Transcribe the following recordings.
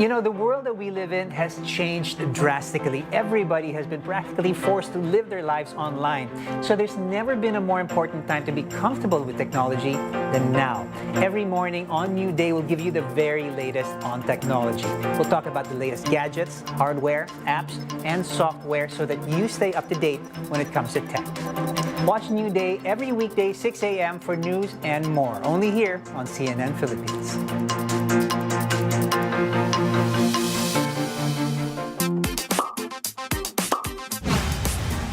You know, the world that we live in has changed drastically. Everybody has been practically forced to live their lives online. So there's never been a more important time to be comfortable with technology than now. Every morning on New Day, we'll give you the very latest on technology. We'll talk about the latest gadgets, hardware, apps, and software so that you stay up to date when it comes to tech. Watch New Day every weekday, 6 a.m. for news and more. Only here on CNN Philippines.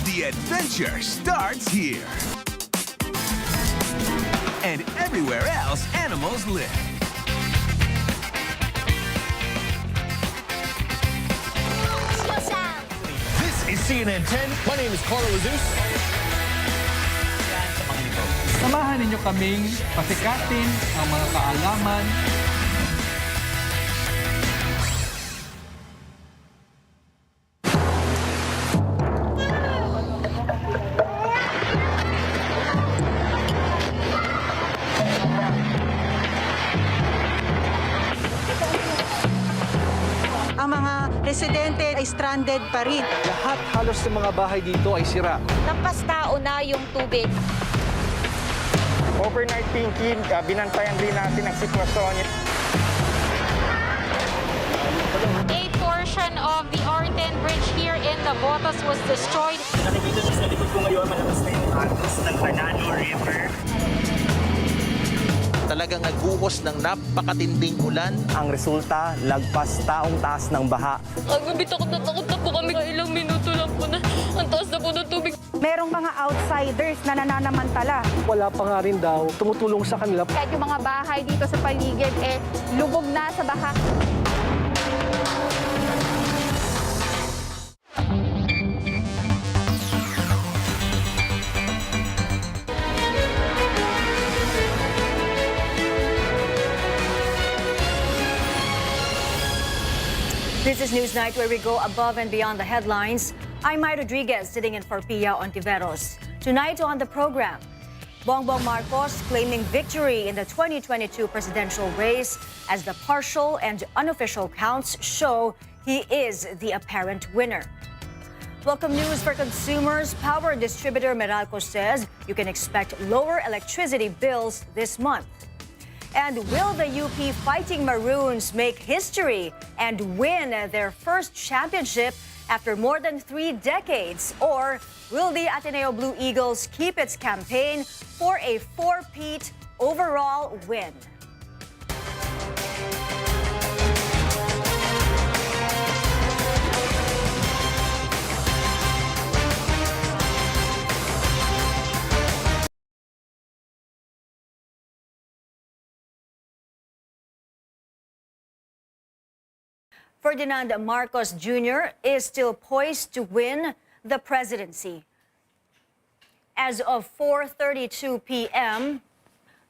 The adventure starts here. And everywhere else animals live. This is CNN 10. My name is Carlo Jesus. Samahan ninyo kaming pasikatin ang mga kaalaman. Ang mga residente ay stranded pa rin. Lahat halos ng mga bahay dito ay sira. Lampas tao na yung tubig. Overnight thinking, binantayan din natin ang sitwasyon. A portion of the Arten Bridge here in Navotas was destroyed. Nakikita sa likod ko ngayon, malakas na yung agos ng Mindanao River. Talagang nagbuhos ng napakatinding ulan. Ang resulta, lagpas taong taas ng baha. Agabi takot na po kami. Ilang minuto lang po na ang taas na po ng tubig. Merong mga outsiders na nananamantala. Wala pa nga rin daw tumutulong sa kanila. Kahit yung mga bahay dito sa paligid, lubog na sa baha. This is Newsnight, where we go above and beyond the headlines. I'm Mai Rodriguez, sitting in for Pia Ontiveros. Tonight on the program, Bongbong Marcos claiming victory in the 2022 presidential race as the partial and unofficial counts show he is the apparent winner. Welcome news for consumers. Power distributor Meralco says you can expect lower electricity bills this month. And will the UP Fighting Maroons make history and win their first championship after more than 3 decades? Or will the Ateneo Blue Eagles keep its campaign for a 4-peat overall win? Ferdinand Marcos Jr. is still poised to win the presidency. As of 4:32 p.m.,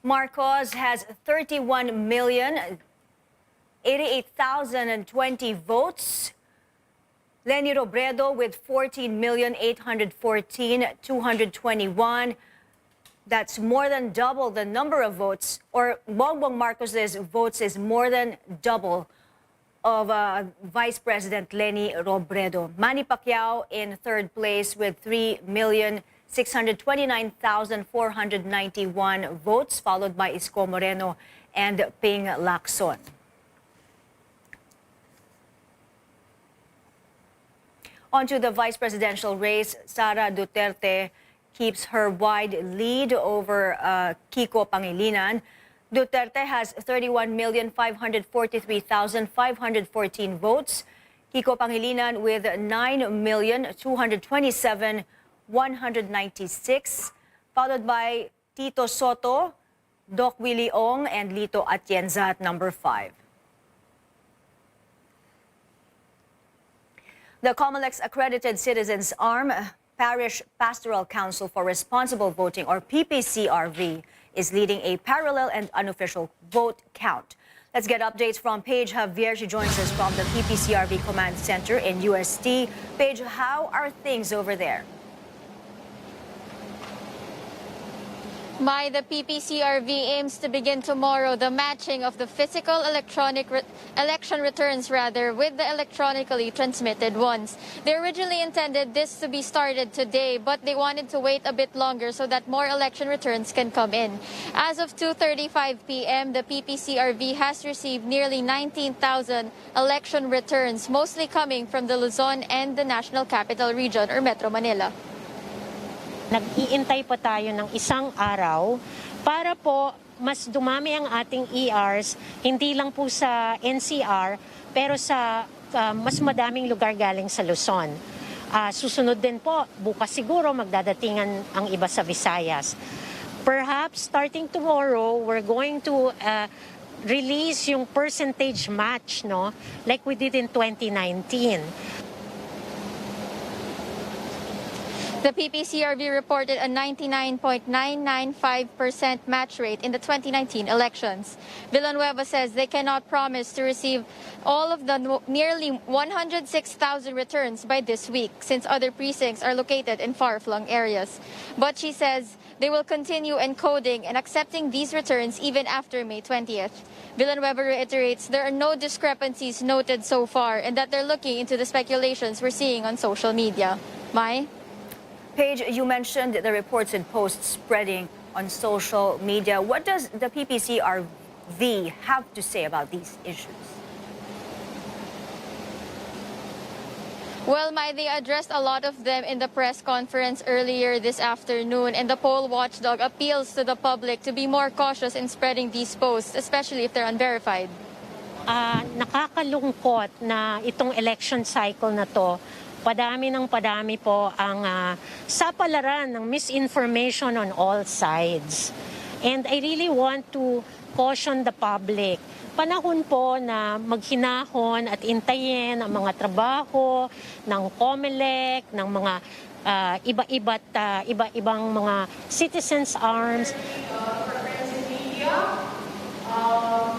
Marcos has 31,088,020 votes. Leni Robredo with 14,814,221. That's more than double the number of votes, or Bongbong Marcos's votes is more than double of Vice President Leni Robredo. Manny Pacquiao in third place with 3,629,491 votes, followed by Isko Moreno and Ping Lacson. On to the vice presidential race, Sara Duterte keeps her wide lead over Kiko Pangilinan. Duterte has 31,543,514 votes. Kiko Pangilinan with 9,227,196, followed by Tito Soto, Doc Willie Ong, and Lito Atienza at number 5. The COMELEC's accredited citizens arm, Parish Pastoral Council for Responsible Voting, or PPCRV, is leading a parallel and unofficial vote count. Let's get updates from Paige Javier. She joins us from the PPCRV Command Center in UST. Paige, how are things over there? The PPCRV aims to begin tomorrow the matching of the physical election returns with the electronically transmitted ones. They originally intended this to be started today, but they wanted to wait a bit longer so that more election returns can come in. As of 2:35 p.m., the PPCRV has received nearly 19,000 election returns, mostly coming from the Luzon and the National Capital Region or Metro Manila. Nag-iintay po tayo ng isang araw para po mas dumami ang ating ERs, hindi lang po sa NCR, pero sa mas madaming lugar galing sa Luzon. Susunod din po, bukas siguro magdadatingan ang iba sa Visayas. Perhaps starting tomorrow, we're going to release yung percentage match, no? Like we did in 2019. The PPCRV reported a 99.995% match rate in the 2019 elections. Villanueva says they cannot promise to receive all of the nearly 106,000 returns by this week, since other precincts are located in far-flung areas. But she says they will continue encoding and accepting these returns even after May 20th. Villanueva reiterates there are no discrepancies noted so far and that they're looking into the speculations we're seeing on social media. Mai? Paige, you mentioned the reports and posts spreading on social media. What does the PPCRV have to say about these issues? Well, they addressed a lot of them in the press conference earlier this afternoon, and the poll watchdog appeals to the public to be more cautious in spreading these posts, especially if they're unverified. Nakakalungkot na itong election cycle na to, padami po ang sapalaran ng misinformation on all sides. And I really want to caution the public. Panahon po na maghinahon at intayin ang mga trabaho ng COMELEC, ng mga iba-ibang mga citizens' arms.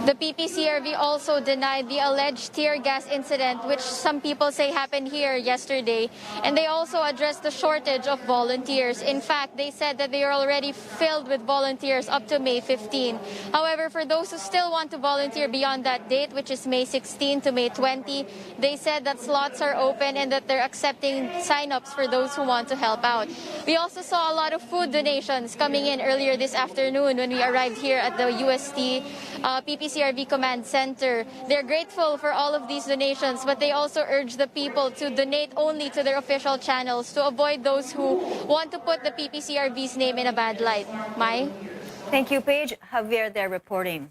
The PPCRV also denied the alleged tear gas incident, which some people say happened here yesterday. And they also addressed the shortage of volunteers. In fact, they said that they are already filled with volunteers up to May 15. However, for those who still want to volunteer beyond that date, which is May 16 to May 20, they said that slots are open and that they're accepting sign-ups for those who want to help out. We also saw a lot of food donations coming in earlier this afternoon when we arrived here at the UST PPCRV Command Center. They're grateful for all of these donations, but they also urge the people to donate only to their official channels to avoid those who want to put the PPCRV's name in a bad light. Mai? Thank you, Paige. Javier there reporting.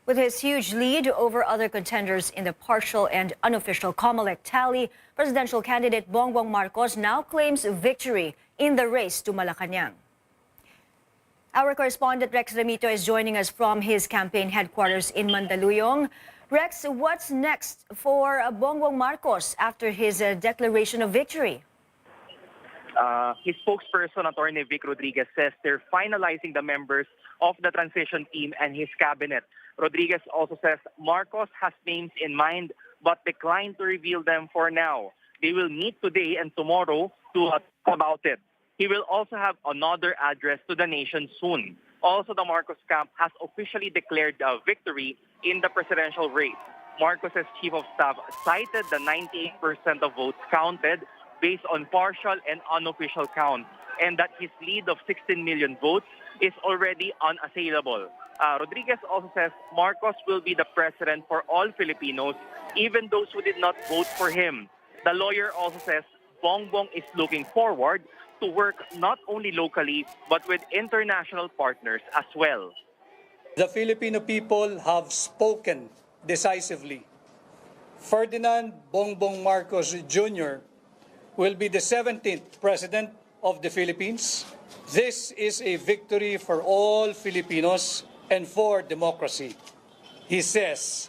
With his huge lead over other contenders in the partial and unofficial COMELEC tally, presidential candidate Bongbong Marcos now claims victory in the race to Malacanang. Our correspondent Rex Ramito is joining us from his campaign headquarters in Mandaluyong. Rex, what's next for Bongbong Marcos after his declaration of victory? His spokesperson, Attorney Vic Rodriguez, says they're finalizing the members of the transition team and his cabinet. Rodriguez also says Marcos has names in mind but declined to reveal them for now. They will meet today and tomorrow to talk about it. He will also have another address to the nation soon. Also, the Marcos camp has officially declared a victory in the presidential race. Marcos' chief of staff cited the 98% of votes counted based on partial and unofficial count, and that his lead of 16 million votes is already unassailable. Rodriguez also says Marcos will be the president for all Filipinos, even those who did not vote for him. The lawyer also says Bongbong is looking forward to work not only locally but with international partners as well. The Filipino people have spoken decisively. Ferdinand Bongbong Marcos Jr. will be the 17th President of the Philippines. This is a victory for all Filipinos and for democracy. He says,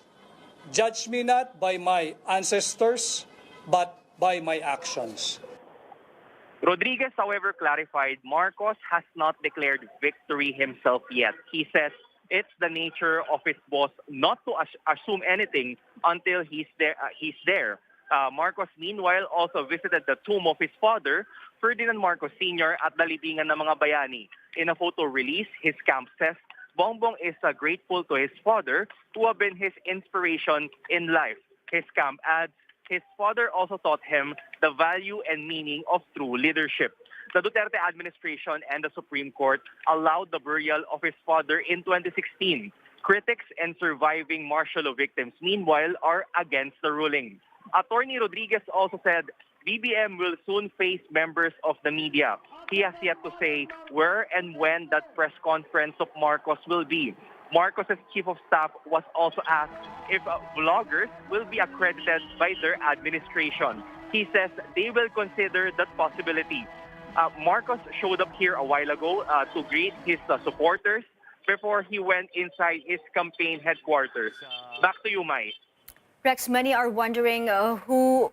"Judge me not by my ancestors, but by my actions." Rodriguez, however, clarified Marcos has not declared victory himself yet. He says it's the nature of his boss not to assume anything until he's there. Marcos, meanwhile, also visited the tomb of his father, Ferdinand Marcos Sr., at the libingan ng mga bayani. In a photo release, his camp says Bongbong is grateful to his father, who have been his inspiration in life. His camp adds, his father also taught him the value and meaning of true leadership. The Duterte administration and the Supreme Court allowed the burial of his father in 2016. Critics and surviving martial law victims, meanwhile, are against the ruling. Attorney Rodriguez also said BBM will soon face members of the media. He has yet to say where and when that press conference of Marcos will be. Marcos' chief of staff was also asked if vloggers will be accredited by their administration. He says they will consider that possibility. Marcos showed up here a while ago to greet his supporters before he went inside his campaign headquarters. Back to you, Mai. Rex, many are wondering who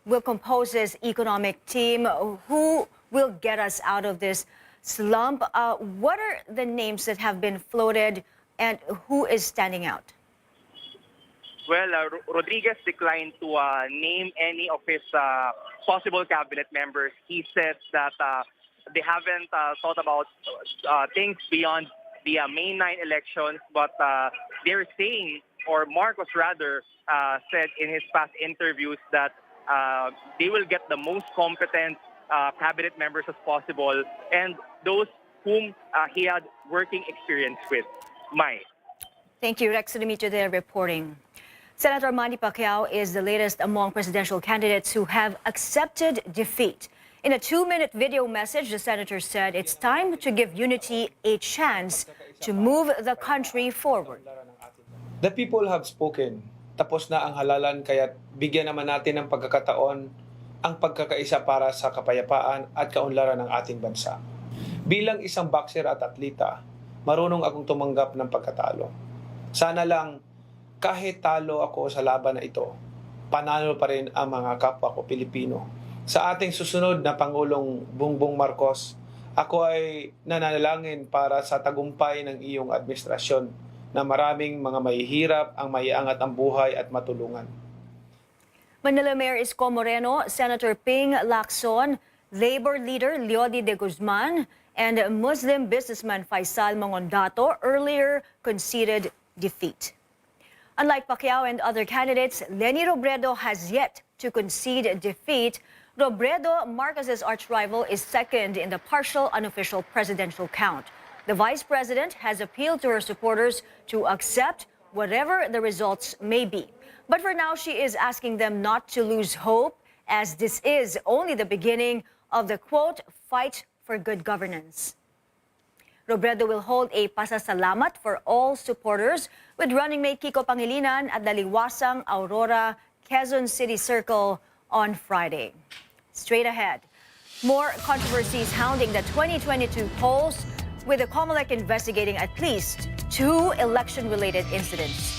will compose this economic team, who will get us out of this slump. What are the names that have been floated and who is standing out? Well, Rodriguez declined to name any of his possible cabinet members. He said that they haven't thought about things beyond the May 9 elections, but they're saying, or Marcos rather, said in his past interviews that they will get the most competent cabinet members as possible and those whom he had working experience with. Mai. Thank you, Rex Demetrio there reporting. Senator Manny Pacquiao is the latest among presidential candidates who have accepted defeat. In a 2-minute video message, the senator said it's time to give unity a chance to move the country forward. The people have spoken. Tapos na ang halalan kaya't bigyan naman natin ng pagkakataon ang pagkakaisa para sa kapayapaan at kaunlaran ng ating bansa. Bilang isang boxer at atleta, marunong akong tumanggap ng pagkatalo. Sana lang kahit talo ako sa laban na ito, panalo pa rin ang mga kapwa ko Pilipino. Sa ating susunod na Pangulong Bongbong Marcos, ako ay nananalangin para sa tagumpay ng iyong administrasyon na maraming mga mahihirap ang maiangat ang buhay at matulungan. Manila Mayor Isko Moreno, Senator Ping Lacson, Labor Leader Leody de Guzman, and Muslim businessman Faisal Mangondato earlier conceded defeat. Unlike Pacquiao and other candidates, Leni Robredo has yet to concede defeat. Robredo, Marcos's arch-rival, is second in the partial unofficial presidential count. The vice president has appealed to her supporters to accept whatever the results may be. But for now, she is asking them not to lose hope, as this is only the beginning of the, quote, fight for good governance. Robredo will hold a pasasalamat for all supporters with running mate Kiko Pangilinan at Daliwasang Aurora, Quezon City Circle on Friday. Straight ahead, more controversies hounding the 2022 polls, with the COMELEC investigating at least 2 election-related incidents.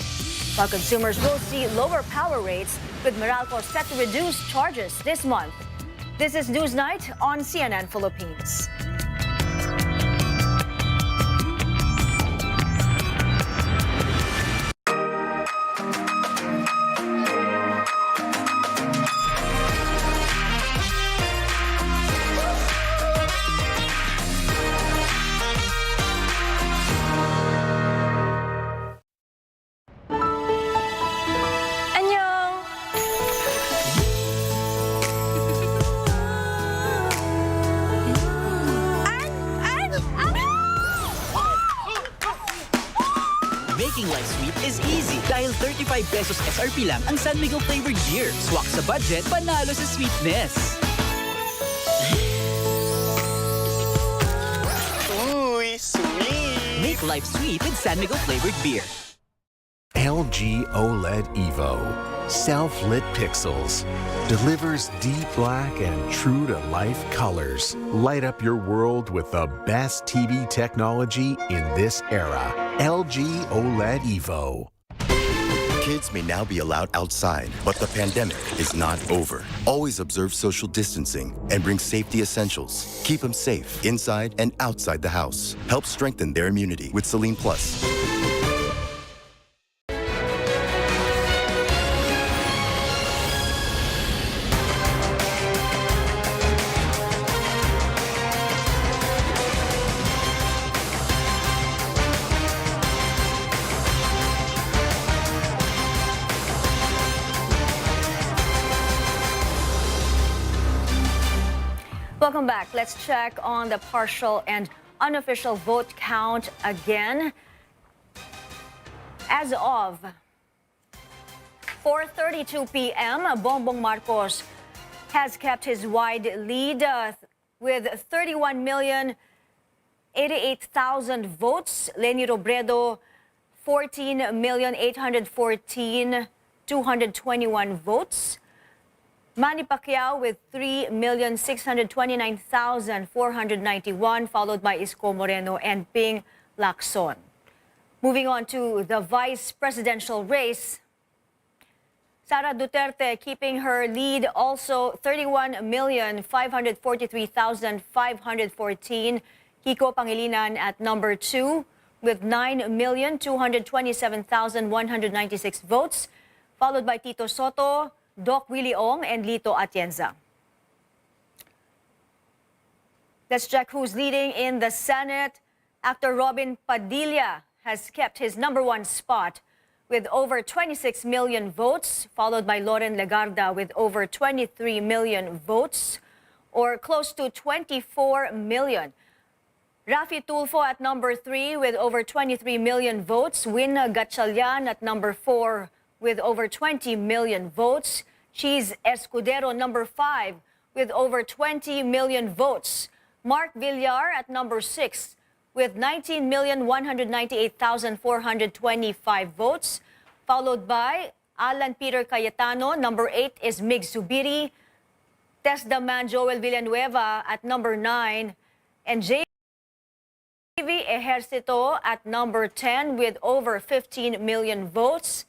While consumers will see lower power rates, with Meralco set to reduce charges this month. This is Newsnight on CNN Philippines. Making life sweet is easy dahil 35 pesos SRP lang ang San Miguel flavored beer. Swak sa budget, panalo sa sweetness. Uy, sweet! Make life sweet with San Miguel flavored beer. LG OLED Evo, self-lit pixels, delivers deep black and true-to-life colors. Light up your world with the best TV technology in this era. LG OLED Evo. Kids may now be allowed outside, but the pandemic is not over. Always observe social distancing and bring safety essentials. Keep them safe inside and outside the house. Help strengthen their immunity with Saline Plus. Welcome back. Let's check on the partial and unofficial vote count again. As of 4:32 p.m., Bongbong Marcos has kept his wide lead with 31,088,000 votes. Leni Robredo, 14,814,221 votes. Manny Pacquiao with 3,629,491, followed by Isko Moreno and Ping Lacson. Moving on to the vice presidential race, Sara Duterte keeping her lead, also 31,543,514. Kiko Pangilinan at number 2 with 9,227,196 votes, followed by Tito Soto, Doc Willie Ong, and Lito Atienza. Let's check who's leading in the Senate. Actor Robin Padilla has kept his #1 spot with over 26 million votes, followed by Loren Legarda with over 23 million votes, or close to 24 million. Rafi Tulfo at number 3 with over 23 million votes. Win Gatchalian at number 4 with over 20 million votes. Cheese Escudero number 5 with over 20 million votes. Mark Villar at number 6 with 19,198,425 votes, followed by Alan Peter Cayetano. Number 8 is Mig Zubiri. Tesdaman Joel Villanueva at number 9, and JV Ejercito at number 10 with over 15 million votes.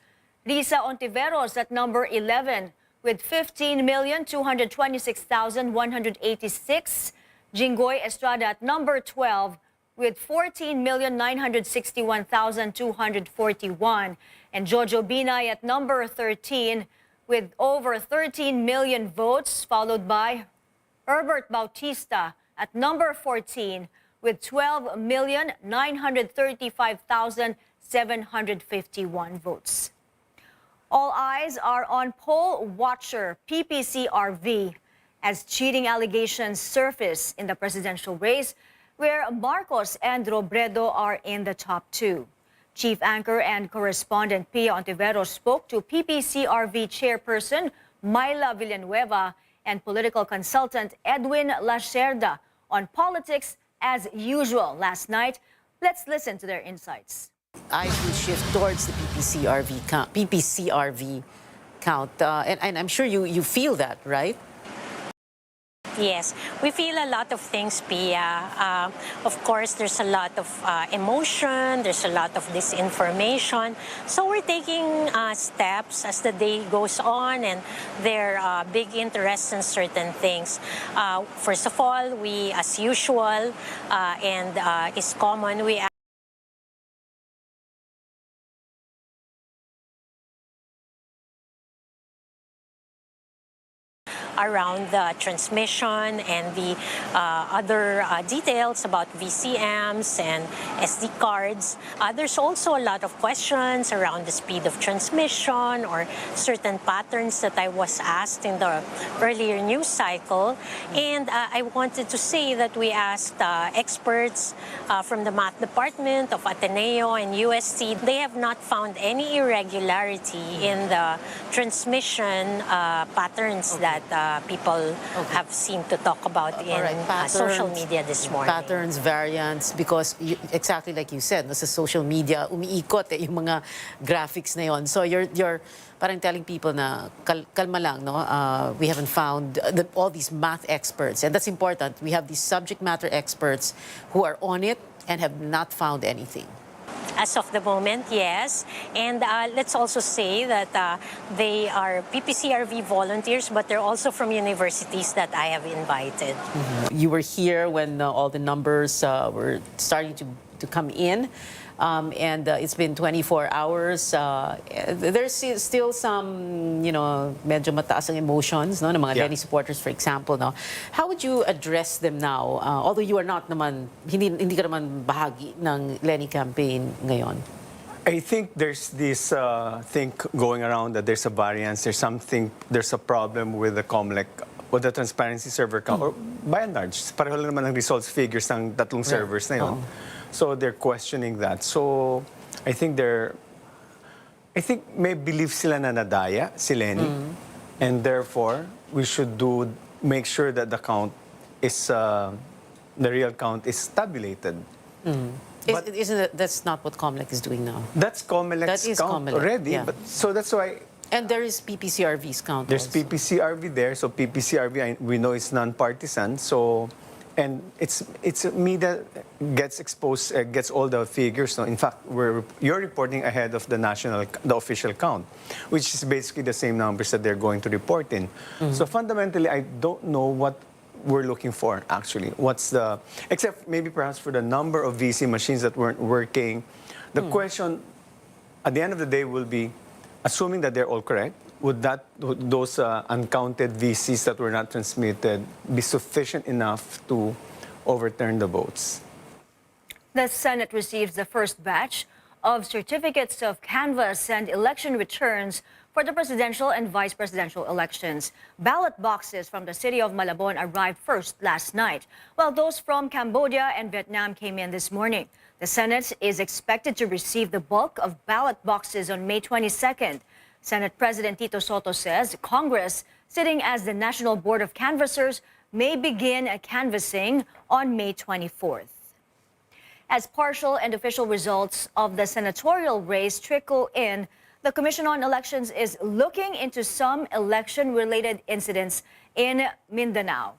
Risa Ontiveros at number 11 with 15,226,186. Jinggoy Estrada at number 12 with 14,961,241. And Jojo Binay at number 13 with over 13 million votes, followed by Herbert Bautista at number 14 with 12,935,751 votes. All eyes are on poll watcher PPCRV as cheating allegations surface in the presidential race, where Marcos and Robredo are in the top 2. Chief anchor and correspondent Pia Ontiveros spoke to PPCRV chairperson Myla Villanueva and political consultant Edwin Lacerda on politics as usual last night. Let's listen to their insights. I will shift towards the PPCRV count, and I'm sure you feel that, right? Yes, we feel a lot of things, Pia. Of course, there's a lot of emotion, there's a lot of disinformation. So we're taking steps as the day goes on, and there are big interest in certain things. First of all, we, as usual, and is common, we around the transmission and the other details about VCMs and SD cards. There's also a lot of questions around the speed of transmission or certain patterns that I was asked in the earlier news cycle. And I wanted to say that we asked experts from the math department of Ateneo and UST. They have not found any irregularity in the transmission patterns that people have seemed to talk about in social media this morning. Patterns, variants, because exactly like you said, sa social media, umiikot yung mga graphics na yon. So you're parang telling people na kalma lang, no? We haven't found all these math experts, and that's important. We have these subject matter experts who are on it and have not found anything. As of the moment, yes. And let's also say that they are PPCRV volunteers, but they're also from universities that I have invited. You were here when all the numbers were starting to come in. And it's been 24 hours. There's still some, medyo mataas ang emotions, no, ng mga Lenny supporters, for example, no. How would you address them now? Although you are not naman, hindi ka naman bahagi ng Lenny campaign ngayon. I think there's this thing going around that there's a variance, there's a problem with the COMELEC o the transparency server count, or by and large, pareho lang naman ang results figures ng tatlong servers na yun. So they're questioning that. So I think may belief sila na nadaya si Lenny, and therefore we should make sure that the count is the real count is tabulated. But that's not what COMELEC is doing now? That's COMELEC's count already. Yeah. But, so that's why. And there is PPCRV's count. There's also. PPCRV there. So PPCRV, we know it's non-partisan. So, and it's me that gets exposed, gets all the figures. No? In fact, you're reporting ahead of the official count, which is basically the same numbers that they're going to report in. So fundamentally, I don't know what we're looking for, actually. Except maybe perhaps for the number of VC machines that weren't working. The question at the end of the day will be, assuming that they're all correct, would those uncounted VCs that were not transmitted be sufficient enough to overturn the votes? The Senate receives the first batch of certificates of canvass and election returns for the presidential and vice presidential elections. Ballot boxes from the city of Malabon arrived first last night, while those from Cambodia and Vietnam came in this morning. The Senate is expected to receive the bulk of ballot boxes on May 22nd. Senate President Tito Soto says Congress, sitting as the National Board of Canvassers, may begin canvassing on May 24th. As partial and official results of the senatorial race trickle in, the Commission on Elections is looking into some election-related incidents in Mindanao.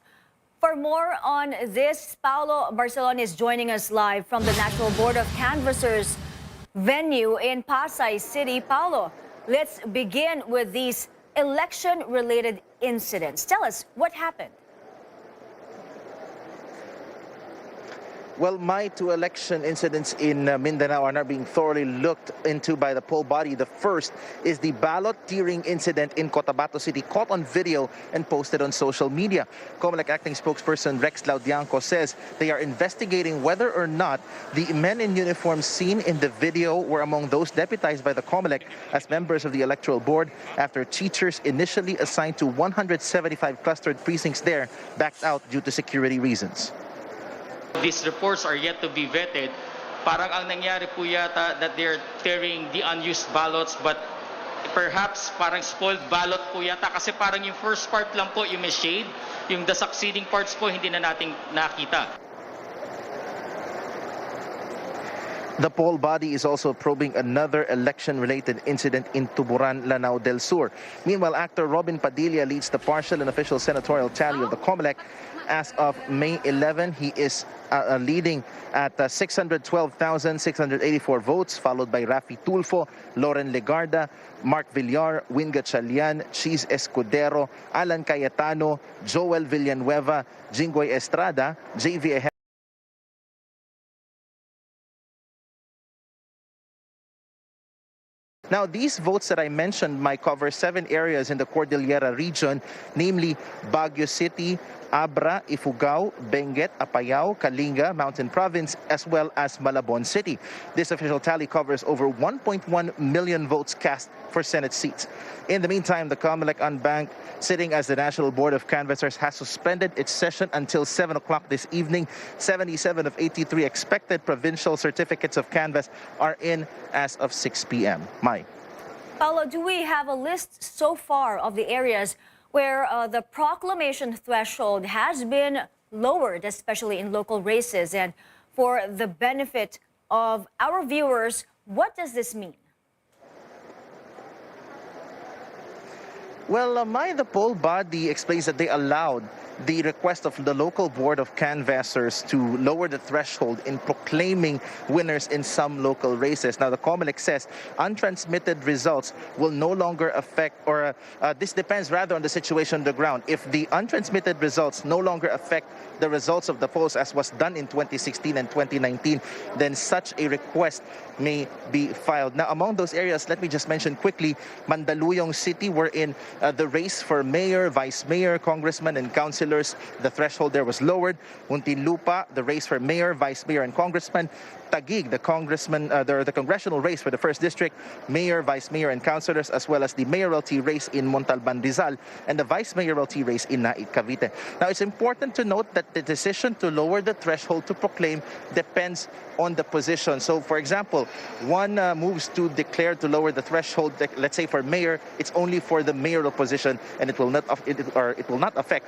For more on this, Paolo Barcelon is joining us live from the National Board of Canvassers venue in Pasay City. Paolo, let's begin with these election-related incidents. Tell us what happened. Well, my two election incidents in Mindanao are now being thoroughly looked into by the poll body. The first is the balloteering incident in Cotabato City, caught on video and posted on social media. COMELEC acting spokesperson Rex Laudianco says they are investigating whether or not the men in uniform seen in the video were among those deputized by the COMELEC as members of the Electoral Board after teachers initially assigned to 175 clustered precincts there backed out due to security reasons. These reports are yet to be vetted. Parang ang nangyari po yata that they're tearing the unused ballots, but perhaps parang spoiled ballot po yata kasi parang yung first part lang po yung may shade, yung the succeeding parts po hindi na nating nakita. The poll body is also probing another election-related incident in Tuburan, Lanao del Sur. Meanwhile, actor Robin Padilla leads the partial and official senatorial tally of the COMELEC. As of May 11, he is leading at 612,684 votes, followed by Rafi Tulfo, Loren Legarda, Mark Villar, Winga Chalian, Cheese Escudero, Alan Cayetano, Joel Villanueva, Jinggoy Estrada, JV. Now, these votes that I mentioned might cover 7 areas in the Cordillera region, namely Baguio City, Abra, Ifugao, Benguet, Apayao, Kalinga, Mountain Province, as well as Malabon City. This official tally covers over 1.1 million votes cast for Senate seats. In the meantime, the COMELEC unbanked, sitting as the National Board of Canvassers, has suspended its session until 7 o'clock this evening. 77 of 83 expected provincial certificates of canvass are in as of 6 p.m. Mai. Paolo, do we have a list so far of the areas where the proclamation threshold has been lowered, especially in local races? And for the benefit of our viewers, what does this mean? Well, the poll body explains that they allowed the request of the local board of canvassers to lower the threshold in proclaiming winners in some local races. Now, the COMELEC says untransmitted results will no longer affect, or this depends rather on the situation on the ground. If the untransmitted results no longer affect the results of the polls as was done in 2016 and 2019, then such a request may be filed. Now, among those areas, let me just mention quickly, Mandaluyong City, wherein the race for mayor, vice mayor, congressman, and council councilors, the threshold there was lowered. Muntinlupa, the race for mayor, vice mayor, and congressman. Taguig, the congressional race for the 1st District, mayor, vice mayor, and councilors, as well as the mayoralty race in Montalban, Rizal, and the vice mayoralty race in Naik, Cavite. Now, it's important to note that the decision to lower the threshold to proclaim depends on the position. So, for example, one moves to declare to lower the threshold, let's say for mayor, it's only for the mayoral position, and it will not affect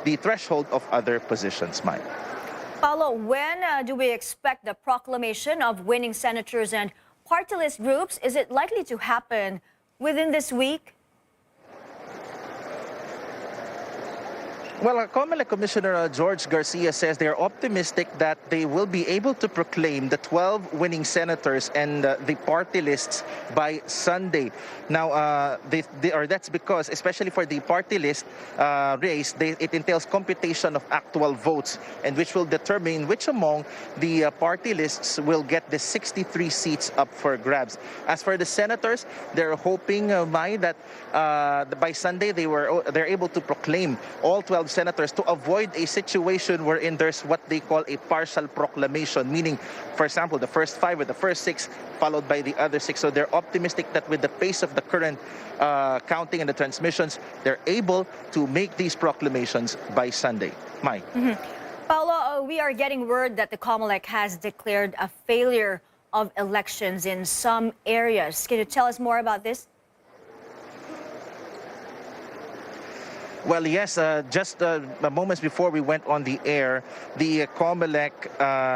the threshold of other positions, Mike. Paulo, when do we expect the proclamation of winning senators and party list groups? Is it likely to happen within this week? Well, COMELEC Commissioner George Garcia says they are optimistic that they will be able to proclaim the 12 winning senators and the party lists by Sunday. Now, that's because, especially for the party list race, it entails computation of actual votes, and which will determine which among the party lists will get the 63 seats up for grabs. As for the senators, they're hoping, Mai, that by Sunday they're able to proclaim all 12 senators to avoid a situation wherein there's what they call a partial proclamation, meaning, for example, the first 5 or the first 6 followed by the other 6. So they're optimistic that with the pace of the current counting and the transmissions, they're able to make these proclamations by Sunday. Mai. Paulo, we are getting word that the COMELEC has declared a failure of elections in some areas. Can you tell us more about this? Well, yes, just moments before we went on the air, the COMELEC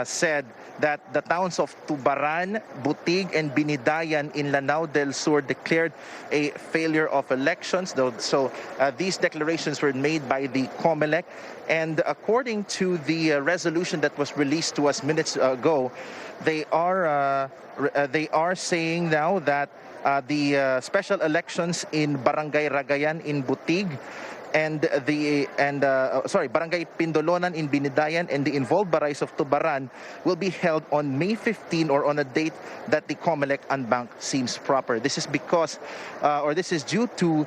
said that the towns of Tubaran, Butig, and Binidayan in Lanao del Sur declared a failure of elections. So these declarations were made by the COMELEC. And according to the resolution that was released to us minutes ago, they are saying now that the special elections in Barangay Ragayan in Butig, Barangay Pindolonan in Binidayan and the involved barais of Tubaran will be held on May 15 or on a date that the COMELEC unbank seems proper. This is because, this is due to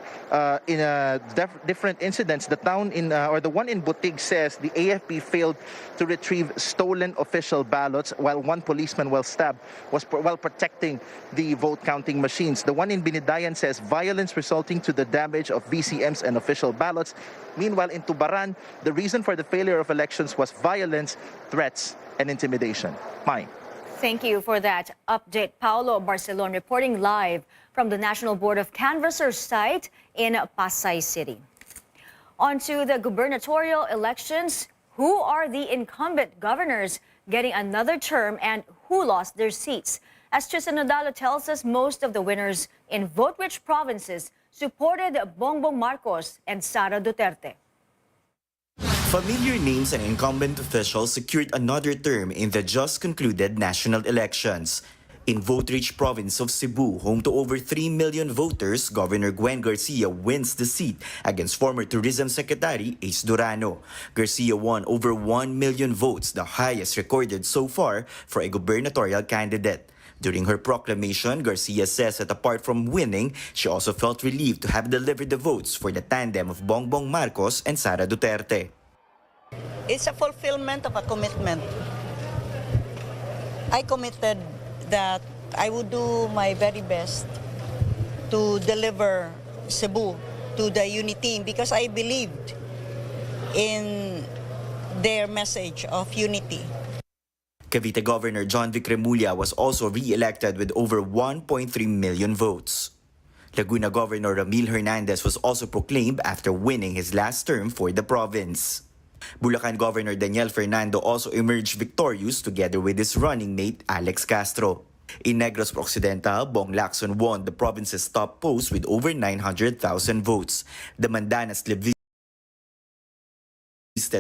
different incidents. The town the one in Butig says the AFP failed to retrieve stolen official ballots while one policeman, while stabbed, was while protecting the vote counting machines. The one in Binidayan says violence resulting to the damage of VCMs and official ballots. Meanwhile, in Tubaran, the reason for the failure of elections was violence, threats, and intimidation. Mai. Thank you for that update. Paulo Barcelon reporting live from the National Board of Canvassers site in Pasay City. On to the gubernatorial elections. Who are the incumbent governors getting another term and who lost their seats? As Tristan Nadalo tells us, most of the winners in vote-rich provinces supported Bongbong Marcos and Sara Duterte. Familiar names and incumbent officials secured another term in the just concluded national elections. In vote-rich province of Cebu, home to over 3 million voters, Governor Gwen Garcia wins the seat against former Tourism Secretary Ace Durano. Garcia won over 1 million votes, the highest recorded so far for a gubernatorial candidate. During her proclamation, Garcia says that apart from winning, she also felt relieved to have delivered the votes for the tandem of Bongbong Marcos and Sara Duterte. It's a fulfillment of a commitment. I committed that I would do my very best to deliver Cebu to the UNIT team because I believed in their message of unity. Cavite Governor John Vic Remulla was also re-elected with over 1.3 million votes. Laguna Governor Ramil Hernandez was also proclaimed after winning his last term for the province. Bulacan Governor Daniel Fernando also emerged victorious together with his running mate Alex Castro. In Negros Occidental, Bong Lacson won the province's top post with over 900,000 votes. The Mandanas Levista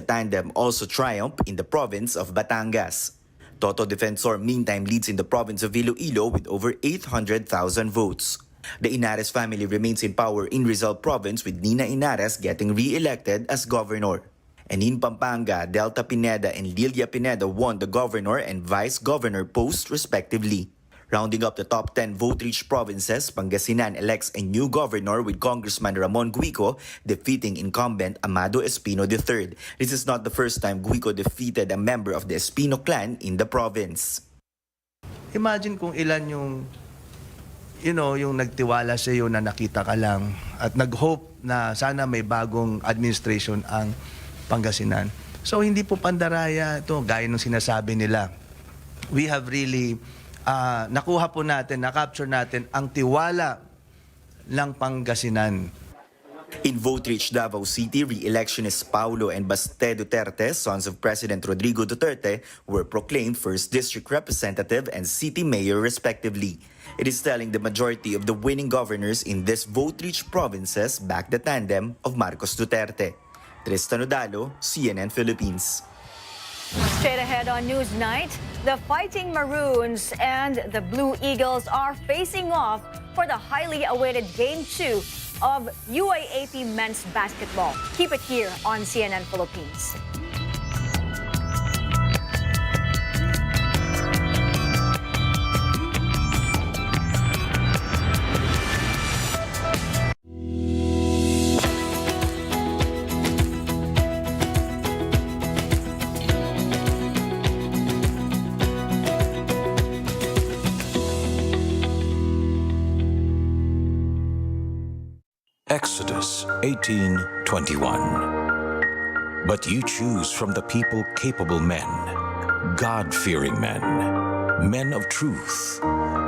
tandem also triumphed in the province of Batangas. Toto Defensor meantime leads in the province of Iloilo with over 800,000 votes. The Inares family remains in power in Rizal province with Nina Inares getting re-elected as governor. And in Pampanga, Delta Pineda and Lilia Pineda won the governor and vice governor posts respectively. Rounding up the top 10 vote-rich provinces, Pangasinan elects a new governor with Congressman Ramon Guico defeating incumbent Amado Espino III. This is not the first time Guico defeated a member of the Espino clan in the province. Imagine kung ilan yung nagtiwala sa iyo na nakita ka lang at nag-hope na sana may bagong administration ang Pangasinan. So hindi po pandaraya ito, gaya ng sinasabi nila. We have really nakuha po natin, na-capture natin ang tiwala ng Pangasinan. In vote-rich Davao City, re-electionists Paulo and Baste Duterte, sons of President Rodrigo Duterte, were proclaimed first district representative and city mayor respectively. It is telling the majority of the winning governors in these vote-rich provinces back the tandem of Marcos Duterte. Tristan Odalo, CNN Philippines. Straight ahead on Newsnight, the Fighting Maroons and the Blue Eagles are facing off for the highly awaited Game 2 of UAAP men's basketball. Keep it here on CNN Philippines. Exodus 18:21. But you choose from the people capable men, God-fearing men, men of truth,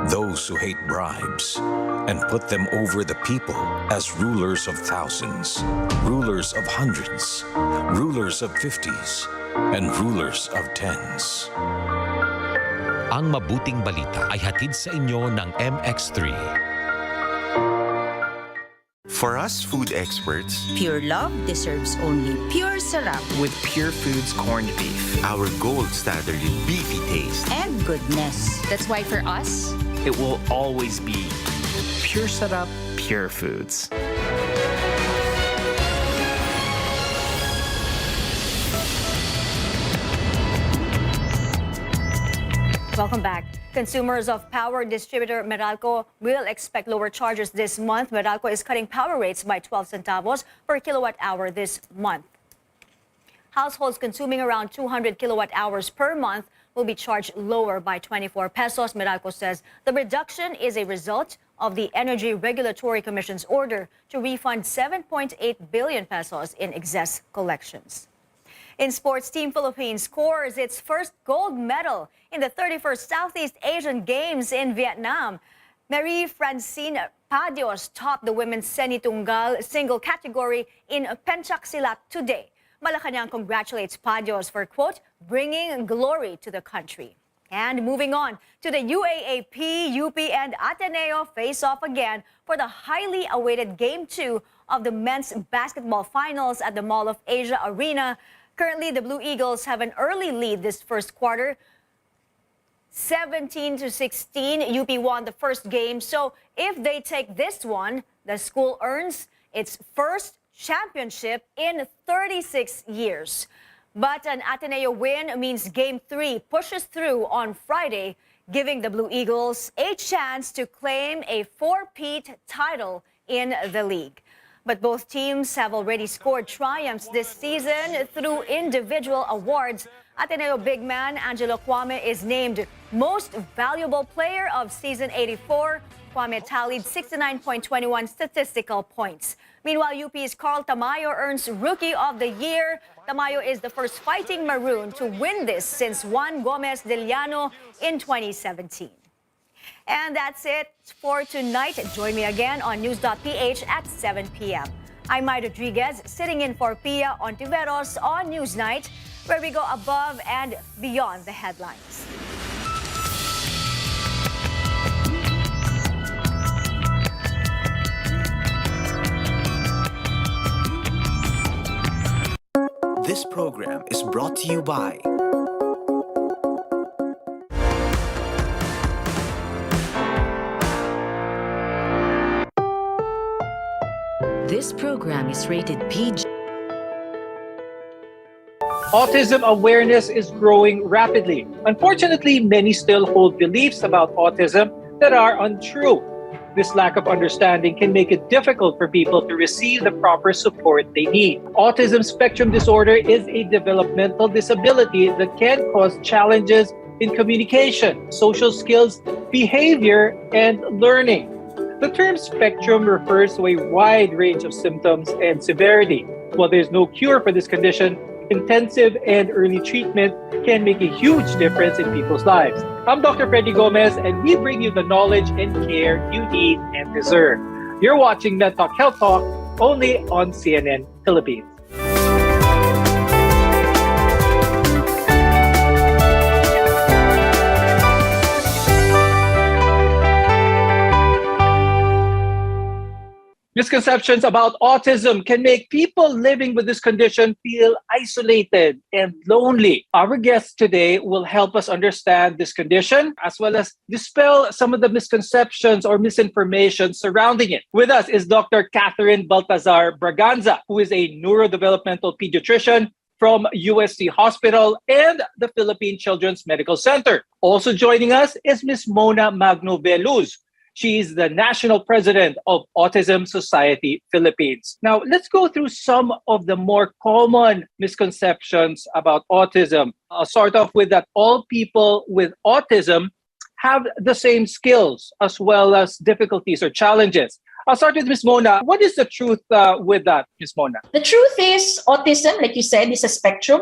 those who hate bribes, and put them over the people as rulers of thousands, rulers of hundreds, rulers of 50s, and rulers of 10s. Ang mabuting balita ay hatid sa inyo ng MX3. For us food experts, pure love deserves only pure sarap with Pure Foods corned beef. Our gold standard in beefy taste and goodness. That's why for us, it will always be Pure Sarap, Pure Foods. Welcome back. Consumers of power distributor Meralco will expect lower charges this month. Meralco is cutting power rates by 12 centavos per kilowatt hour this month. Households consuming around 200 kilowatt hours per month will be charged lower by 24 pesos. Meralco says the reduction is a result of the Energy Regulatory Commission's order to refund 7.8 billion pesos in excess collections. In sports, Team Philippines scores its first gold medal in the 31st Southeast Asian Games in Vietnam. Marie Francine Padios topped the women's seni-tunggal single category in Pencak today. Malacanang congratulates Padios for, quote, bringing glory to the country. And moving on to the UAAP, UP and Ateneo face off again for the highly awaited Game 2 of the men's basketball finals at the Mall of Asia Arena. Currently, the Blue Eagles have an early lead this first quarter. 17-16, UP won the first game. So if they take this one, the school earns its first championship in 36 years. But an Ateneo win means Game 3 pushes through on Friday, giving the Blue Eagles a chance to claim a four-peat title in the league. But both teams have already scored triumphs this season through individual awards. Ateneo big man Angelo Kwame is named Most Valuable Player of Season 84. Kwame tallied 69.21 statistical points. Meanwhile, UP's Carl Tamayo earns Rookie of the Year. Tamayo is the first Fighting Maroon to win this since Juan Gomez de Llano in 2017. And that's it for tonight. Join me again on News.ph at 7 p.m. I'm Mai Rodriguez, sitting in for Pia Ontiveros on Newsnight, where we go above and beyond the headlines. This program is brought to you by This program is rated PG. Autism awareness is growing rapidly. Unfortunately, many still hold beliefs about autism that are untrue. This lack of understanding can make it difficult for people to receive the proper support they need. Autism spectrum disorder is a developmental disability that can cause challenges in communication, social skills, behavior, and learning. The term spectrum refers to a wide range of symptoms and severity. While there's no cure for this condition, intensive and early treatment can make a huge difference in people's lives. I'm Dr. Freddy Gomez, and we bring you the knowledge and care you need and deserve. You're watching MedTalk Health Talk only on CNN Philippines. Misconceptions about autism can make people living with this condition feel isolated and lonely. Our guest today will help us understand this condition as well as dispel some of the misconceptions or misinformation surrounding it. With us is Dr. Catherine Baltazar Braganza, who is a neurodevelopmental pediatrician from UST Hospital and the Philippine Children's Medical Center. Also joining us is Ms. Mona Magno-Veluz. She is the National President of Autism Society Philippines. Now, let's go through some of the more common misconceptions about autism. I'll start off with that all people with autism have the same skills as well as difficulties or challenges. I'll start with Ms. Mona. What is the truth with that, Ms. Mona? The truth is, autism, like you said, is a spectrum.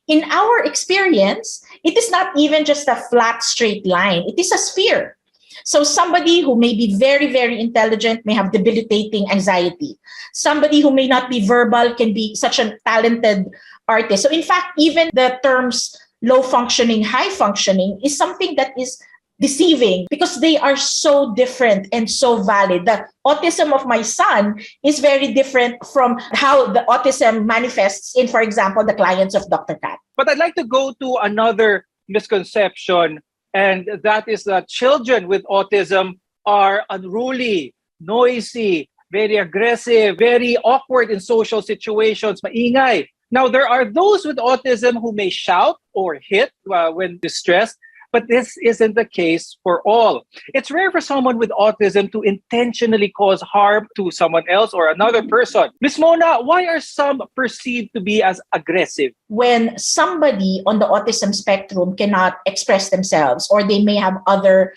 In our experience, it is not even just a flat, straight line. It is a sphere. So somebody who may be very, very intelligent may have debilitating anxiety. Somebody who may not be verbal can be such a talented artist. So in fact, even the terms low functioning, high functioning is something that is deceiving because they are so different and so valid. The autism of my son is very different from how the autism manifests in, for example, the clients of Dr. Kat. But I'd like to go to another misconception, and that is that children with autism are unruly, noisy, very aggressive, very awkward in social situations, maingay. Now, there are those with autism who may shout or hit when distressed, but this isn't the case for all. It's rare for someone with autism to intentionally cause harm to someone else or another person. Ms. Mona, why are some perceived to be as aggressive? When somebody on the autism spectrum cannot express themselves, or they may have other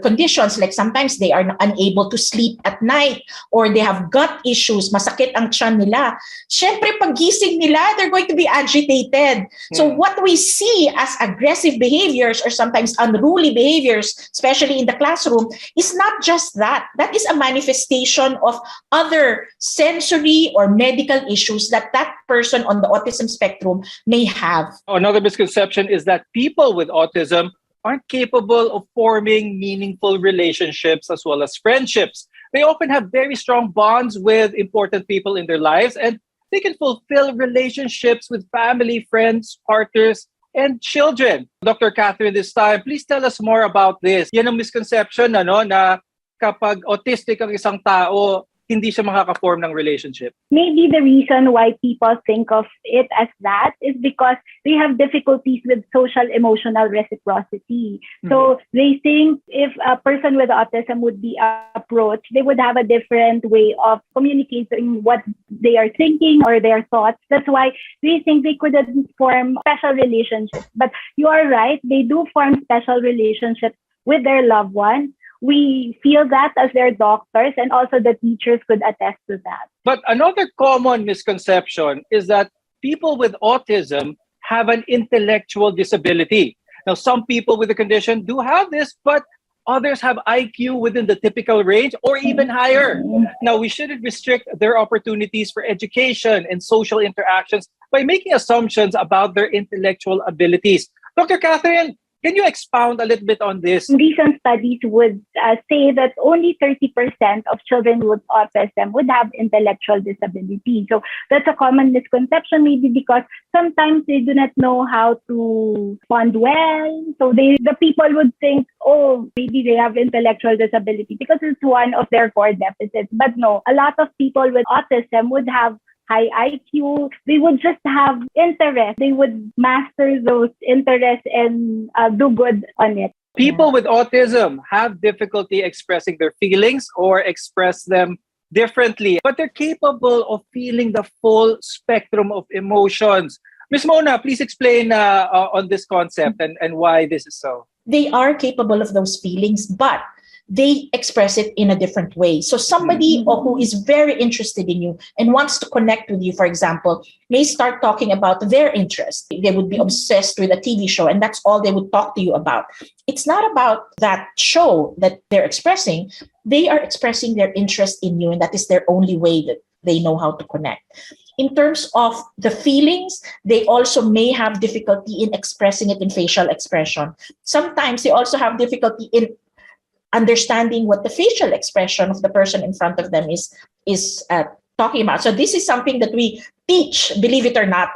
conditions, like sometimes they are unable to sleep at night, or they have gut issues, masakit ang tiyan nila. Syempre, paggising nila, they're going to be agitated. So what we see as aggressive behaviors or sometimes unruly behaviors, especially in the classroom, is not just that. That is a manifestation of other sensory or medical issues that that person on the autism spectrum may have. Another misconception is that people with autism aren't capable of forming meaningful relationships as well as friendships. They often have very strong bonds with important people in their lives, and they can fulfill relationships with family, friends, partners, and children. Dr. Catherine, this time, please tell us more about this. Yan ang misconception na kapag autistic ang isang tao, hindi siya makaka-form ng relationship. Maybe the reason why people think of it as that is because they have difficulties with social emotional reciprocity. So they think if a person with autism would be approached, they would have a different way of communicating what they are thinking or their thoughts. That's why they think they couldn't form special relationships. But you are right, they do form special relationships with their loved ones. We feel that as their doctors, and also the teachers could attest to that. But another common misconception is that people with autism have an intellectual disability. Now, some people with the condition do have this, but others have IQ within the typical range or even higher. Now, we shouldn't restrict their opportunities for education and social interactions by making assumptions about their intellectual abilities. Dr. Catherine, can you expound a little bit on this? Recent studies would say that only 30% of children with autism would have intellectual disability. So that's a common misconception, maybe because sometimes they do not know how to respond well. So the people would think, oh, maybe they have intellectual disability because it's one of their core deficits. But no, a lot of people with autism would have high IQ. They would just have interest. They would master those interests and do good on it. People with autism have difficulty expressing their feelings or express them differently, but they're capable of feeling the full spectrum of emotions. Ms. Mona, please explain on this concept and why this is so. They are capable of those feelings, but they express it in a different way. So somebody who is very interested in you and wants to connect with you, for example, may start talking about their interest. They would be obsessed with a TV show and that's all they would talk to you about. It's not about that show that they're expressing. They are expressing their interest in you, and that is their only way that they know how to connect. In terms of the feelings, they also may have difficulty in expressing it in facial expression. Sometimes they also have difficulty in understanding what the facial expression of the person in front of them is talking about. So this is something that we teach, believe it or not,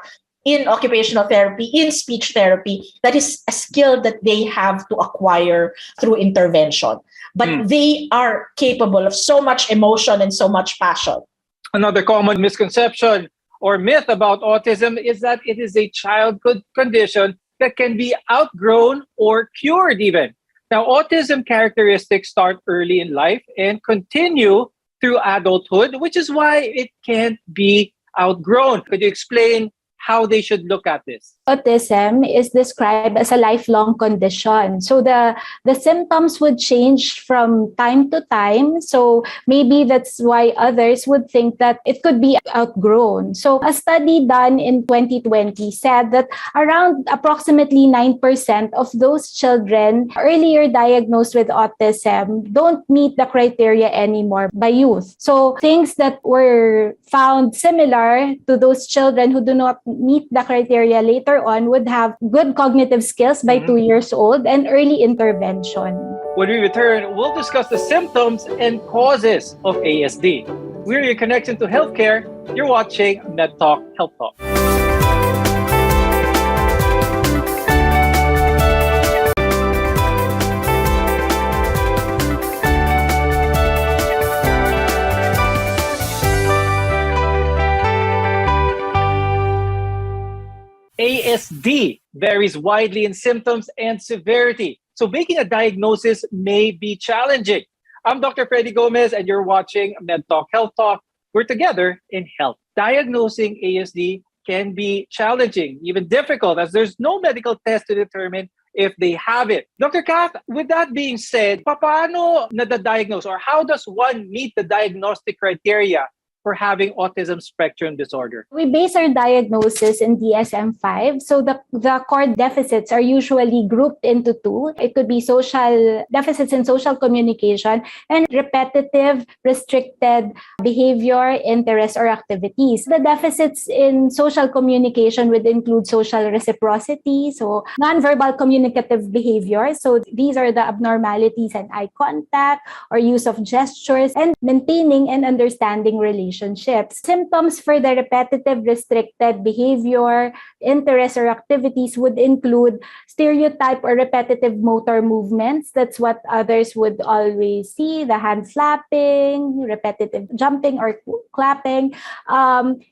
in occupational therapy, in speech therapy. That is a skill that they have to acquire through intervention. But they are capable of so much emotion and so much passion. Another common misconception or myth about autism is that it is a childhood condition that can be outgrown or cured even. Now, autism characteristics start early in life and continue through adulthood, which is why it can't be outgrown. Could you explain how they should look at this? Autism is described as a lifelong condition. So the symptoms would change from time to time. So maybe that's why others would think that it could be outgrown. So a study done in 2020 said that around approximately 9% of those children earlier diagnosed with autism don't meet the criteria anymore by youth. So things that were found similar to those children who do not meet the criteria later on would have good cognitive skills by 2 years old and early intervention. When we return, we'll discuss the symptoms and causes of ASD. We're your connection to healthcare. You're watching Med Talk Health Talk. ASD varies widely in symptoms and severity, so making a diagnosis may be challenging. I'm Dr. Freddy Gomez, and you're watching Med Talk Health Talk. We're together in health. Diagnosing ASD can be challenging, even difficult, as there's no medical test to determine if they have it. Dr. Kath, with that being said, paano nadadiagnose, or how does one meet the diagnostic criteria for having autism spectrum disorder? We base our diagnosis in DSM-5. So the core deficits are usually grouped into two. It could be social deficits in social communication and repetitive, restricted behavior, interests, or activities. The deficits in social communication would include social reciprocity, so nonverbal communicative behavior. So these are the abnormalities in eye contact or use of gestures, and maintaining and understanding relationships. Symptoms for the repetitive restricted behavior, interests, or activities would include stereotype or repetitive motor movements. That's what others would always see, the hand flapping, repetitive jumping or clapping,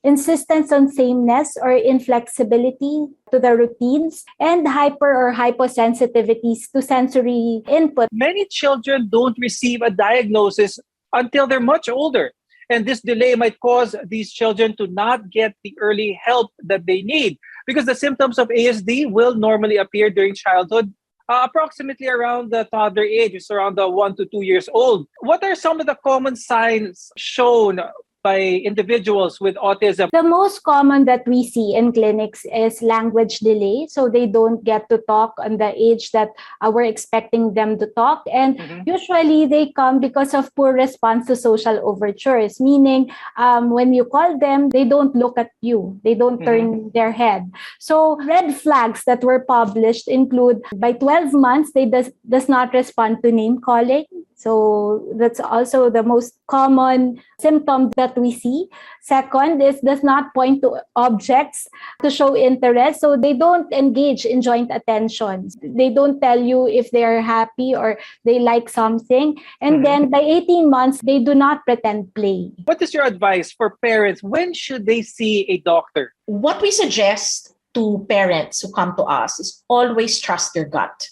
insistence on sameness or inflexibility to the routines, and hyper or hyposensitivities to sensory input. Many children don't receive a diagnosis until they're much older. And this delay might cause these children to not get the early help that they need, because the symptoms of ASD will normally appear during childhood, approximately around the toddler age, it's around the 1 to 2 years old. What are some of the common signs shown by individuals with autism? The most common that we see in clinics is language delay. So they don't get to talk on the age that we're expecting them to talk. And usually they come because of poor response to social overtures, meaning when you call them, they don't look at you. They don't turn their head. So red flags that were published include by 12 months, they does not respond to name calling. So that's also the most common symptom that we see. Second is does not point to objects to show interest. So they don't engage in joint attention. They don't tell you if they're happy or they like something. And then by 18 months, they do not pretend play. What is your advice for parents? When should they see a doctor? What we suggest to parents who come to us is always trust your gut.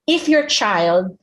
If your child,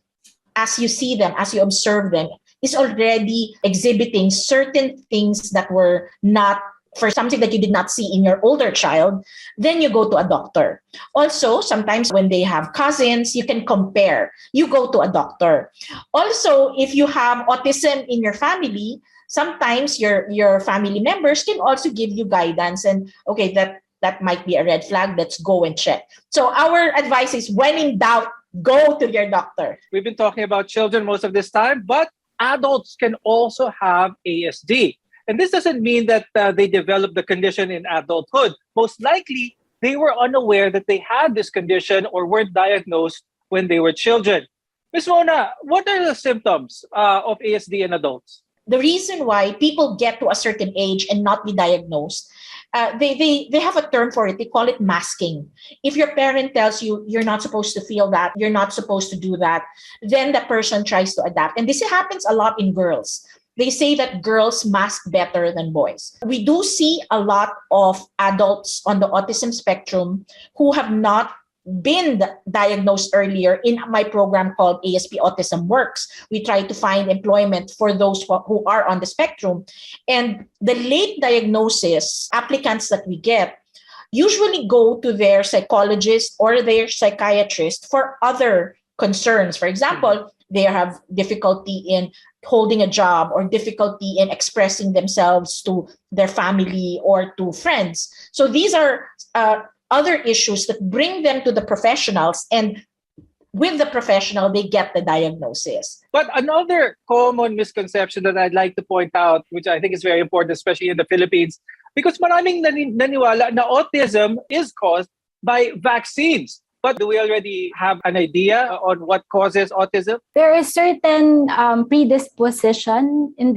as you see them, as you observe them, is already exhibiting certain things that were not, for something that you did not see in your older child, then you go to a doctor. Also, sometimes when they have cousins, you can compare. You go to a doctor. Also, if you have autism in your family, sometimes your family members can also give you guidance and, okay, that might be a red flag. Let's go and check. So our advice is, when in doubt, go to your doctor. We've been talking about children most of this time, but adults can also have ASD. And this doesn't mean that they develop the condition in adulthood. Most likely, they were unaware that they had this condition or weren't diagnosed when they were children. Ms. Mona, what are the symptoms of ASD in adults? The reason why people get to a certain age and not be diagnosed, they have a term for it. They call it masking. If your parent tells you you're not supposed to feel that, you're not supposed to do that, then the person tries to adapt. And this happens a lot in girls. They say that girls mask better than boys. We do see a lot of adults on the autism spectrum who have not been diagnosed earlier. In my program called ASP Autism Works, we try to find employment for those who are on the spectrum. And the late diagnosis applicants that we get usually go to their psychologist or their psychiatrist for other concerns. For example, they have difficulty in holding a job or difficulty in expressing themselves to their family or to friends. So these are other issues that bring them to the professionals, and with the professional, they get the diagnosis. But another common misconception that I'd like to point out, which I think is very important, especially in the Philippines, because maraming naniwala na autism is caused by vaccines. But do we already have an idea on what causes autism? There is certain predisposition in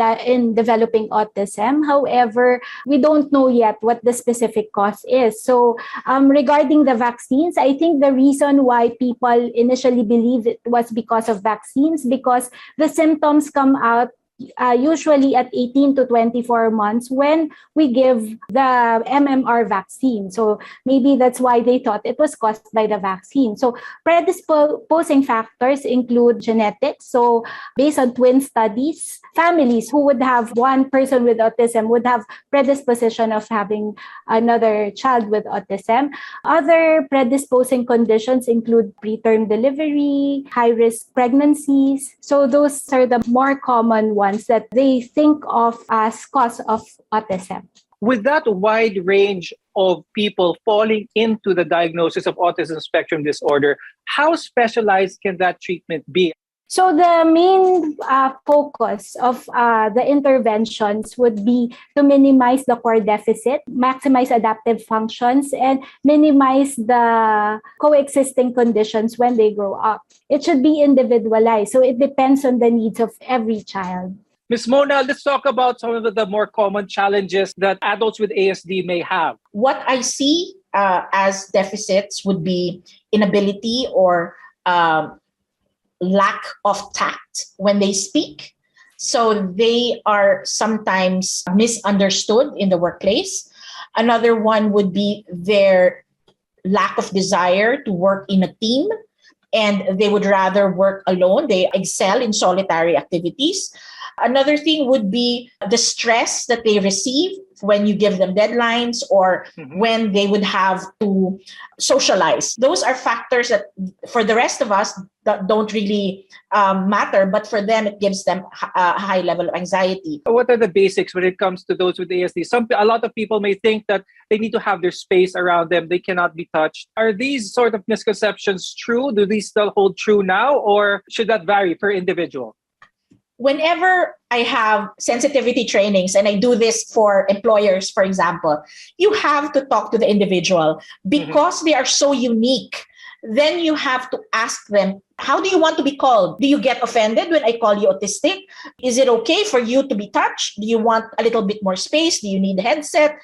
developing autism. However, we don't know yet what the specific cause is. So regarding the vaccines, I think the reason why people initially believed it was because of vaccines, because the symptoms come out usually at 18 to 24 months when we give the MMR vaccine. So maybe that's why they thought it was caused by the vaccine. So predisposing factors include genetics. So based on twin studies, families who would have one person with autism would have predisposition of having another child with autism. Other predisposing conditions include preterm delivery, high-risk pregnancies. So those are the more common ones that they think of as cause of autism. With that wide range of people falling into the diagnosis of autism spectrum disorder, how specialized can that treatment be? So the main focus of the interventions would be to minimize the core deficit, maximize adaptive functions, and minimize the coexisting conditions when they grow up. It should be individualized, so it depends on the needs of every child. Ms. Mona, let's talk about some of the more common challenges that adults with ASD may have. What I see as deficits would be inability or lack of tact when they speak. So they are sometimes misunderstood in the workplace. Another one would be their lack of desire to work in a team, and they would rather work alone. They excel in solitary activities. Another thing would be the stress that they receive when you give them deadlines or when they would have to socialize. Those are factors that for the rest of us that don't really matter, but for them, it gives them a high level of anxiety. What are the basics when it comes to those with ASD? A lot of people may think that they need to have their space around them. They cannot be touched. Are these sort of misconceptions true? Do these still hold true now, or should that vary per individual? Whenever I have sensitivity trainings, and I do this for employers, for example, you have to talk to the individual because they are so unique. then you have to ask them, how do you want to be called? Do you get offended when I call you autistic? Is it okay for you to be touched? Do you want a little bit more space? Do you need a headset?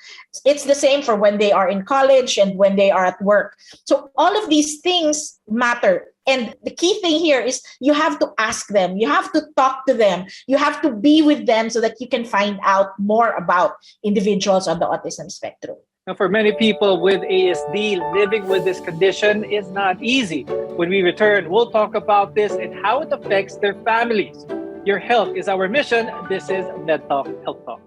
It's the same for when they are in college and when they are at work. So all of these things matter. And the key thing here is you have to ask them, you have to talk to them, you have to be with them so that you can find out more about individuals on the autism spectrum. Now, for many people with ASD, living with this condition is not easy. When we return, we'll talk about this and how it affects their families. Your health is our mission. This is MedTalk Health Talk.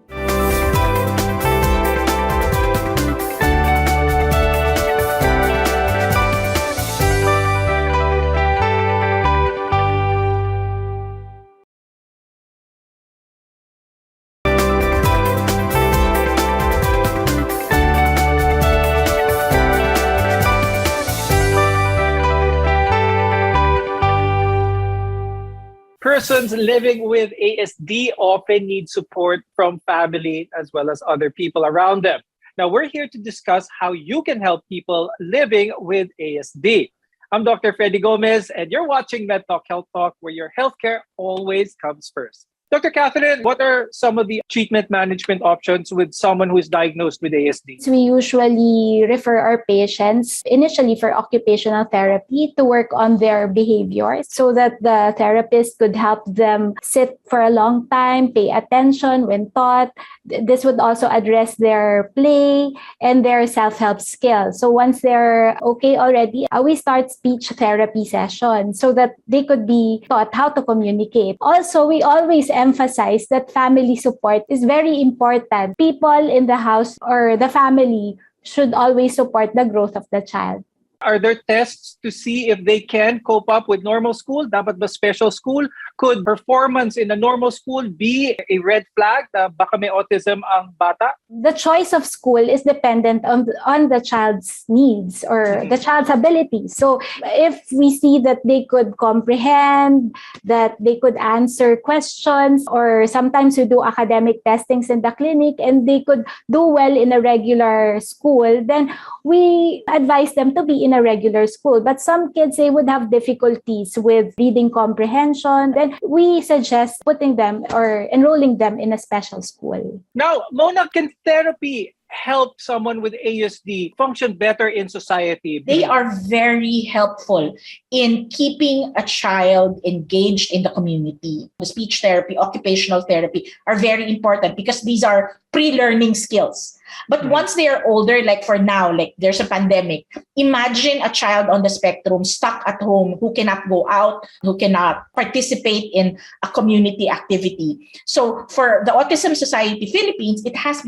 Persons living with ASD often need support from family as well as other people around them. Now, we're here to discuss how you can help people living with ASD. I'm Dr. Freddy Gomez, and you're watching MedTalk Health Talk, where your healthcare always comes first. Dr. Catherine, what are some of the treatment management options with someone who is diagnosed with ASD? We usually refer our patients initially for occupational therapy to work on their behavior so that the therapist could help them sit for a long time, pay attention when taught. This would also address their play and their self-help skills. So once they're okay already, we start speech therapy sessions so that they could be taught how to communicate. Also, we always emphasize that family support is very important. People in the house or the family should always support the growth of the child. Are there tests to see if they can cope up with normal school? Dapat ba special school? Could performance in a normal school be a red flag na baka may autism ang bata? The choice of school is dependent on the child's needs or the child's abilities. So if we see that they could comprehend, that they could answer questions, or sometimes we do academic testings in the clinic and they could do well in a regular school, then we advise them to be in a regular school. But some kids, they would have difficulties with reading comprehension. Then we suggest putting them or enrolling them in a special school. Now, Mona, can therapy help someone with ASD function better in society? They are very helpful in keeping a child engaged in the community. The speech therapy, occupational therapy are very important because these are pre-learning skills. But once they are older, like for now, like there's a pandemic, imagine a child on the spectrum stuck at home who cannot go out, who cannot participate in a community activity. So for the Autism Society Philippines, it has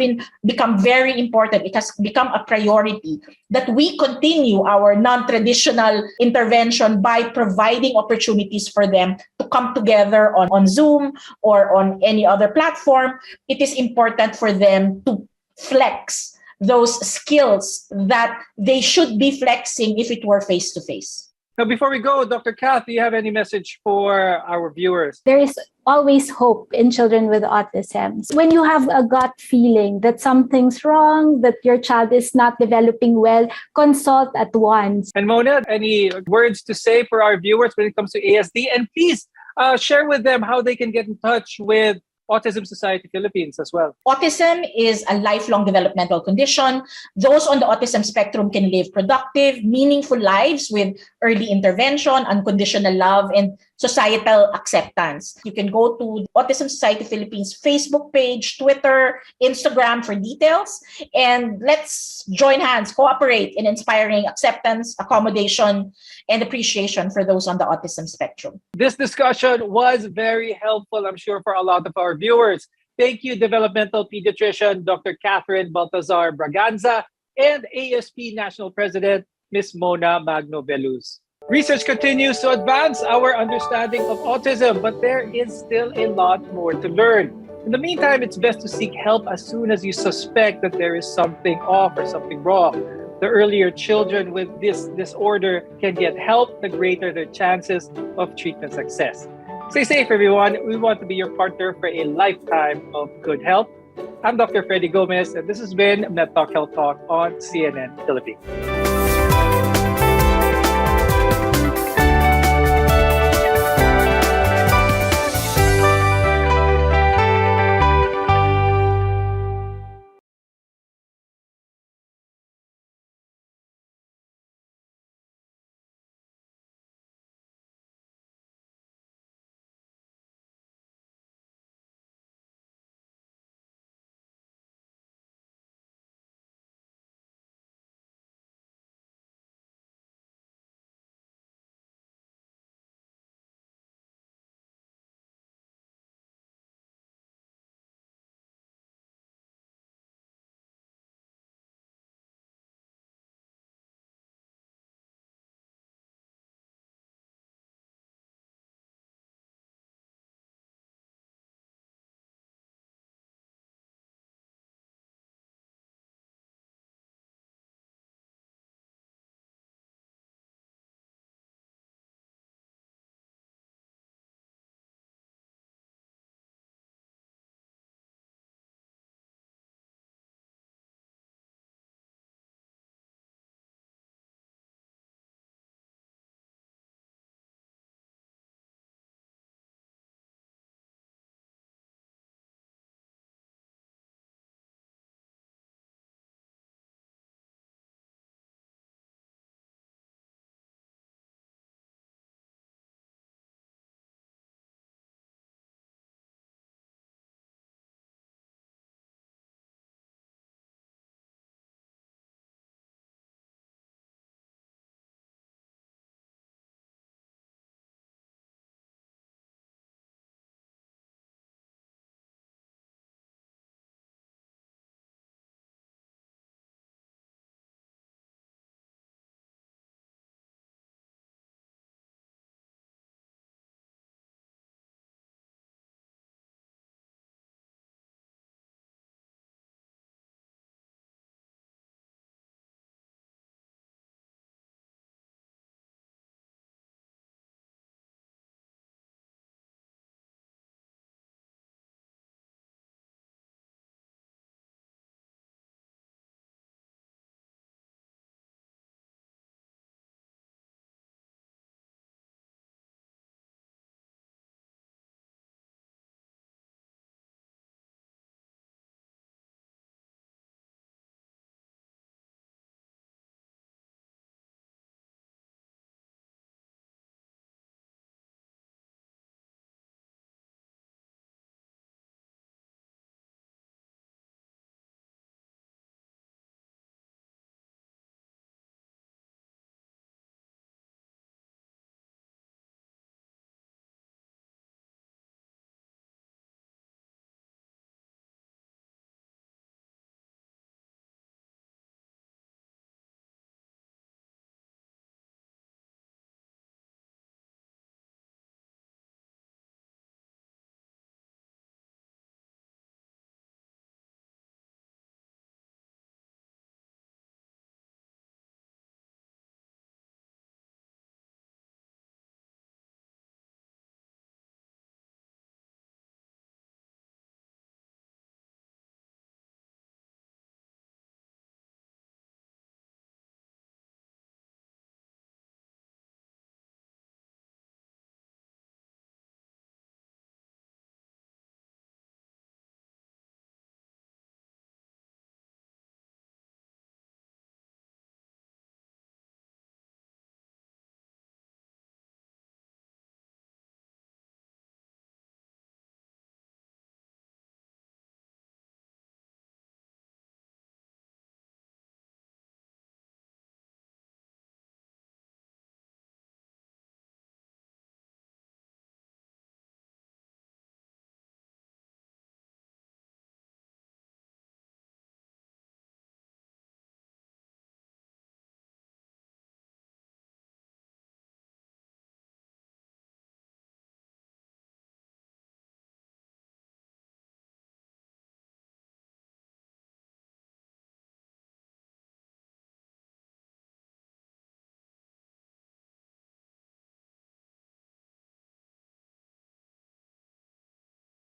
become very important. It has become a priority that we continue our non-traditional intervention by providing opportunities for them to come together on Zoom or on any other platform. It is important for them to flex those skills that they should be flexing if it were face-to-face. Now, before we go, Dr. Kath, do you have any message for our viewers? There is always hope in children with autism. When you have a gut feeling that something's wrong, that your child is not developing well, consult at once. And Mona, any words to say for our viewers when it comes to ASD? And please share with them how they can get in touch with Autism Society Philippines as well. Autism is a lifelong developmental condition. Those on the autism spectrum can live productive, meaningful lives with early intervention, unconditional love, and societal acceptance. You can go to Autism Society Philippines Facebook page, Twitter, Instagram for details. And let's join hands, cooperate in inspiring acceptance, accommodation, and appreciation for those on the autism spectrum. This discussion was very helpful, I'm sure, for a lot of our viewers. Thank you, developmental pediatrician Dr. Catherine Baltazar Braganza and ASP National President Ms. Mona Magno-Veluz. Research continues to advance our understanding of autism, but there is still a lot more to learn. In the meantime, it's best to seek help as soon as you suspect that there is something off or something wrong. The earlier children with this disorder can get help, the greater their chances of treatment success. Stay safe, everyone. We want to be your partner for a lifetime of good health. I'm Dr. Freddy Gomez, and this has been MedTalk Health Talk on CNN Philippines.